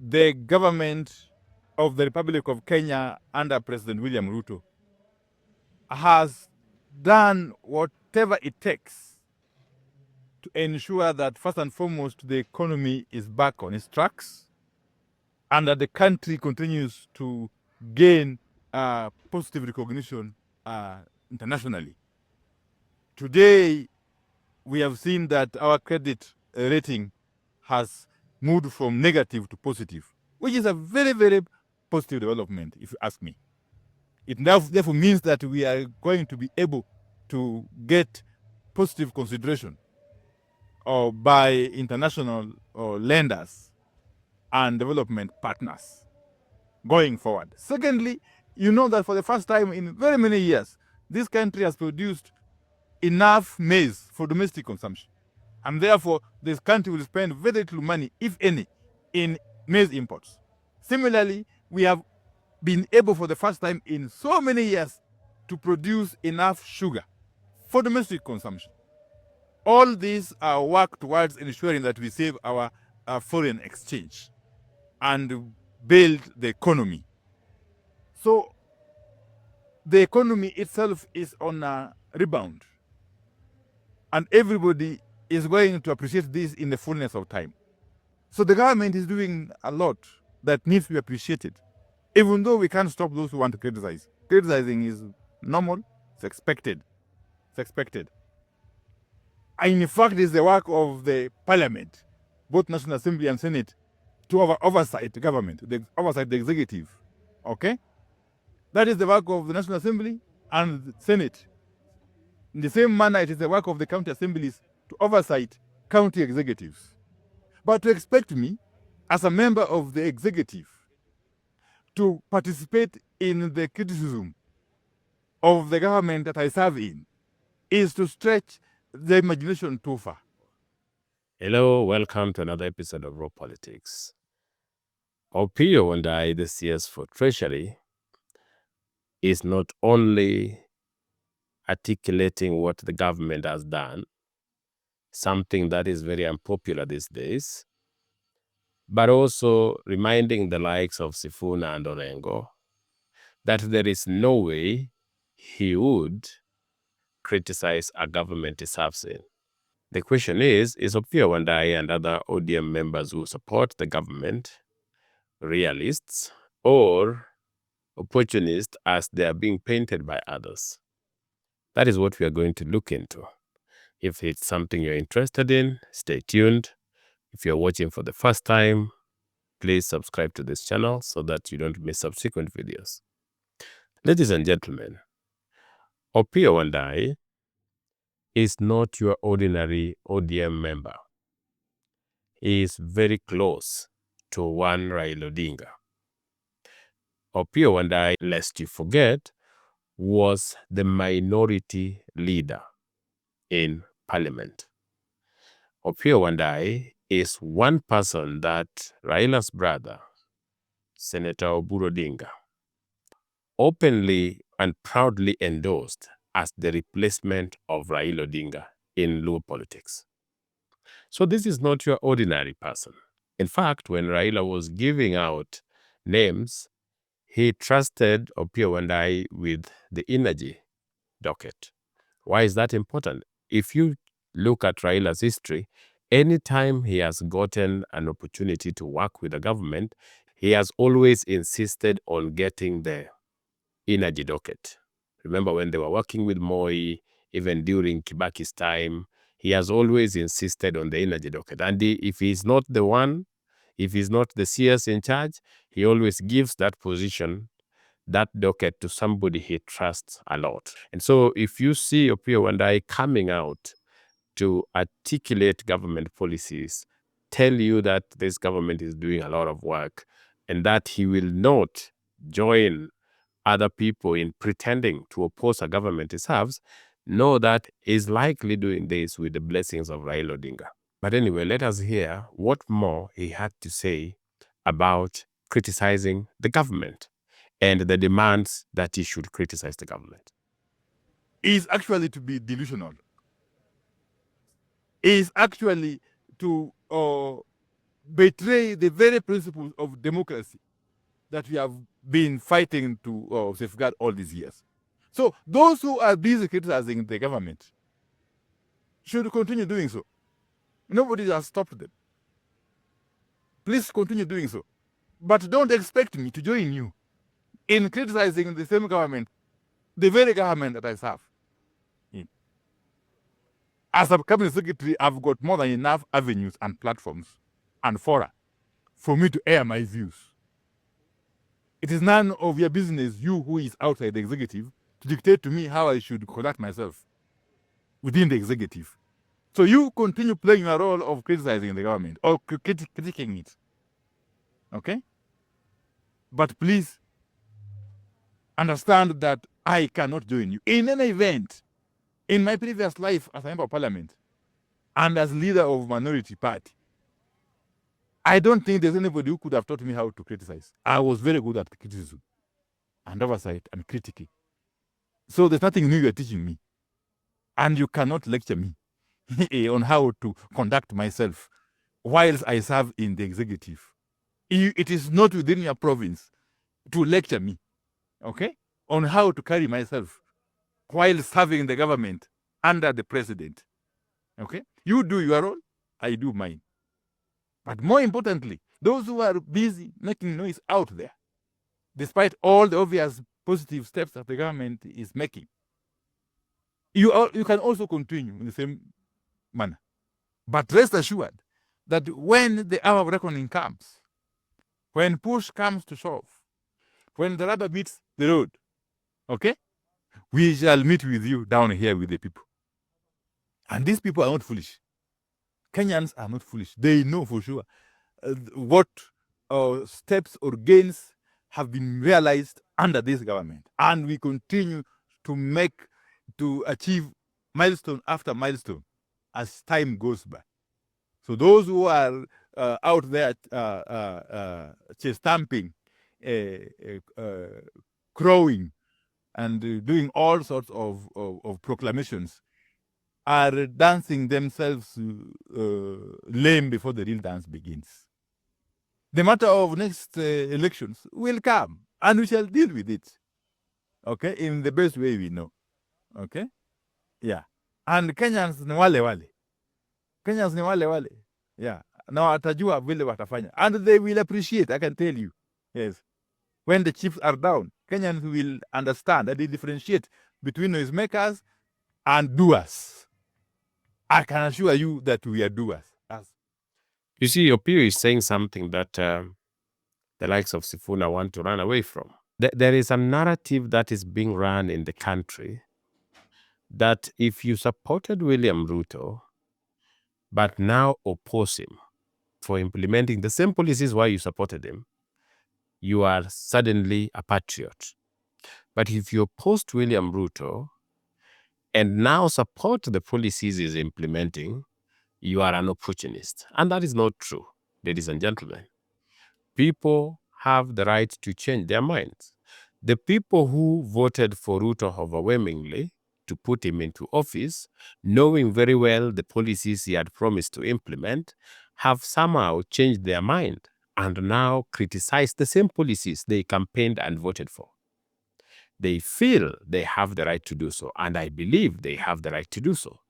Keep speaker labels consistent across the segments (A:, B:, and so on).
A: the government of the Republic of Kenya under President William Ruto has done whatever it takes to ensure that, first and foremost, the economy is back on its tracks and that the country continues to gain positive recognition internationally. Today, we have seen that our credit rating has moved from negative to positive, which is a very, very positive development, if you ask me. It now therefore means that we are going to be able to get positive consideration by international lenders and development partners going forward. Secondly, you know that for the first time in very many years, this country has produced enough maize for domestic consumption. And therefore, this country will spend very little money, if any, in maize imports. Similarly, we have been able for the first time in so many years to produce enough sugar for domestic consumption. All these are work towards ensuring that we save our foreign exchange and build the economy. So the economy itself is on a rebound, and everybody is going to appreciate this in the fullness of time. So the government is doing a lot that needs to be appreciated, even though we can't stop those who want to criticize. Criticizing is normal, it's expected. It's expected. And in fact, it's the work of the parliament, both National Assembly and Senate, to oversight the government, oversight the executive. Okay? That is the work of the National Assembly and the Senate. In the same manner, it is the work of the county assemblies to oversight county executives. But to expect me, as a member of the executive, to participate in the criticism of the government that I serve in is to stretch the imagination too far.
B: Hello, welcome to another episode of Raw Politics. Opiyo Wandayi, the CS for Treasury, is not only articulating what the government has done, something that is very unpopular these days, but also reminding the likes of Sifuna and Orengo that there is no way he would criticize a government he serves in. The question is Opiyo Wandayi and other ODM members who support the government realists or opportunists as they are being painted by others? That is what we are going to look into. If it's something you're interested in, stay tuned. If you're watching for the first time, please subscribe to this channel so that you don't miss subsequent videos. Ladies and gentlemen, Opiyo Wandayi is not your ordinary ODM member. He is very close to one Raila Odinga. Opiyo Wandayi, lest you forget, was the minority leader in parliament. Opiyo Wandayi is one person that Raila's brother, Senator Oburu Odinga, openly and proudly endorsed as the replacement of Raila Odinga in Luo politics. So this is not your ordinary person. In fact, when Raila was giving out names, he trusted Opiyo Wandayi with the energy docket. Why is that important? If you look at Raila's history, anytime he has gotten an opportunity to work with the government, he has always insisted on getting the energy docket. Remember when they were working with Moi, even during Kibaki's time, he has always insisted on the energy docket. And if he's not the one, if he's not the CS in charge, he always gives that position, that docket, to somebody he trusts a lot. And so if you see Opiyo Wandayi coming out to articulate government policies, tell you that this government is doing a lot of work and that he will not join other people in pretending to oppose a government he serves, know that he's likely doing this with the blessings of Raila Odinga. But anyway, let us hear what more he had to say about criticizing the government and the demands that he should criticize the government.
A: Is actually to be delusional. Is actually to betray the very principles of democracy that we have been fighting to safeguard all these years. So those who are busy criticizing the government should continue doing so. Nobody has stopped them. Please continue doing so. But don't expect me to join you in criticizing the same government, the very government that I serve. As a cabinet secretary, I've got more than enough avenues and platforms and fora for me to air my views. It is none of your business, you who is outside the executive, to dictate to me how I should conduct myself within the executive. So you continue playing your role of criticizing the government or critiquing it. Okay? But please understand that I cannot join you. In any event, in my previous life as a member of parliament and as leader of minority party, I don't think there's anybody who could have taught me how to criticize. I was very good at criticism and oversight and critiquing. So there's nothing new you're teaching me. And you cannot lecture me on how to conduct myself whilst I serve in the executive. It is not within your province to lecture me, okay, on how to carry myself while serving the government under the president. Okay? You do your role, I do mine. But more importantly, those who are busy making noise out there, despite all the obvious positive steps that the government is making, you can also continue in the same manner. But rest assured that when the hour of reckoning comes, when push comes to shove, when the rubber meets the road, okay, we shall meet with you down here with the people. And these people are not foolish. Kenyans are not foolish. They know for sure what steps or gains have been realized under this government. And we continue to achieve milestone after milestone as time goes by. So those who are out there chest stamping, crowing, and doing all sorts of proclamations are dancing themselves lame before the real dance begins. The matter of next elections will come, and we shall deal with it, okay, in the best way we know, okay? Yeah. And Kenyans ni wale wale. Kenyans ni wale wale. Yeah. Na watajua vile watafanya. And they will appreciate, I can tell you. Yes. When the chips are down, Kenyans will understand that they differentiate between noisemakers and doers. I can assure you that we are doers.
B: You see, Opiyo is saying something that the likes of Sifuna want to run away from. There is a narrative that is being run in the country that if you supported William Ruto, but now oppose him for implementing the same policies why you supported him, you are suddenly a patriot. But if you oppose William Ruto and now support the policies he's implementing, you are an opportunist. And that is not true, ladies and gentlemen. People have the right to change their minds. The people who voted for Ruto overwhelmingly to put him into office, knowing very well the policies he had promised to implement, have somehow changed their mind and now criticize the same policies they campaigned and voted for. They feel they have the right to do so, and I believe they have the right to do so.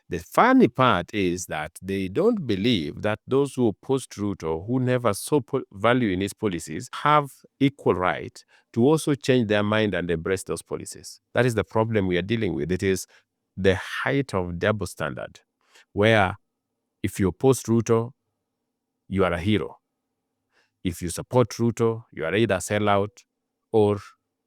B: The funny part is that they don't believe that those who opposed Ruto, who never saw value in his policies, have equal right to also change their mind and embrace those policies. That is the problem we are dealing with. It is the height of double standard, where if you oppose Ruto, you are a hero. If you support Ruto, you are either a sellout or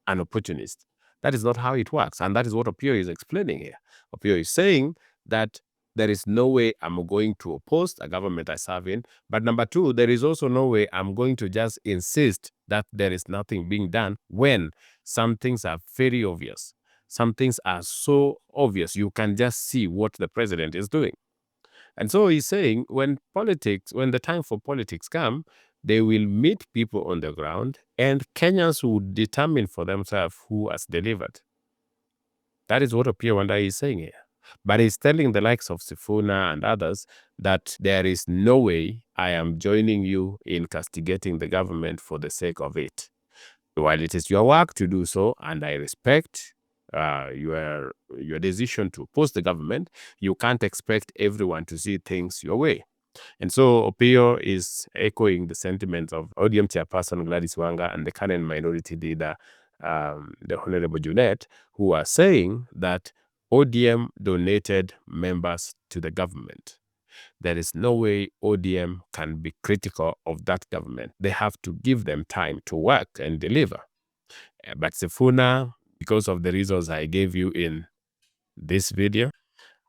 B: an opportunist. That is not how it works, and that is what Opiyo is explaining here. Opiyo is saying that there is no way I'm going to oppose a government I serve in, but number two, there is also no way I'm going to just insist that there is nothing being done when some things are very obvious. Some things are so obvious, you can just see what the president is doing. And so he's saying when the time for politics come, they will meet people on the ground and Kenyans will determine for themselves who has delivered. That is what Opiyo Wandayi is saying here. But he's telling the likes of Sifuna and others that there is no way I am joining you in castigating the government for the sake of it. While it is your work to do so, and I respect your decision to oppose the government, you can't expect everyone to see things your way. And so Opiyo is echoing the sentiments of ODM chairperson Gladys Wanga and the current minority leader, the Honorable Junet, who are saying that ODM donated members to the government. There is no way ODM can be critical of that government. They have to give them time to work and deliver. But Sifuna, because of the reasons I gave you in this video,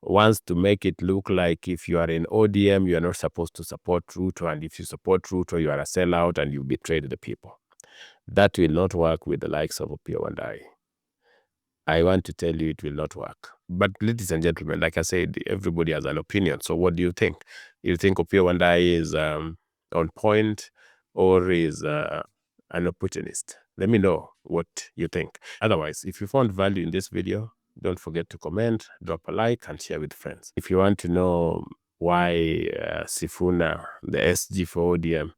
B: wants to make it look like if you are in ODM, you are not supposed to support Ruto, and if you support Ruto, you are a sellout and you betrayed the people. That will not work with the likes of Opiyo Wandayi. I want to tell you it will not work. But ladies and gentlemen, like I said, everybody has an opinion. So what do you think? You think Opiyo Wandayi is on point or is an opportunist? Let me know what you think. Otherwise, if you found value in this video, don't forget to comment, drop a like, and share with friends. If you want to know why Sifuna, the SG for ODM,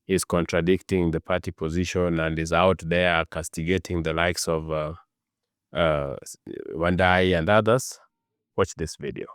B: is contradicting the party position and is out there castigating the likes of Wandayi and others, watch this video.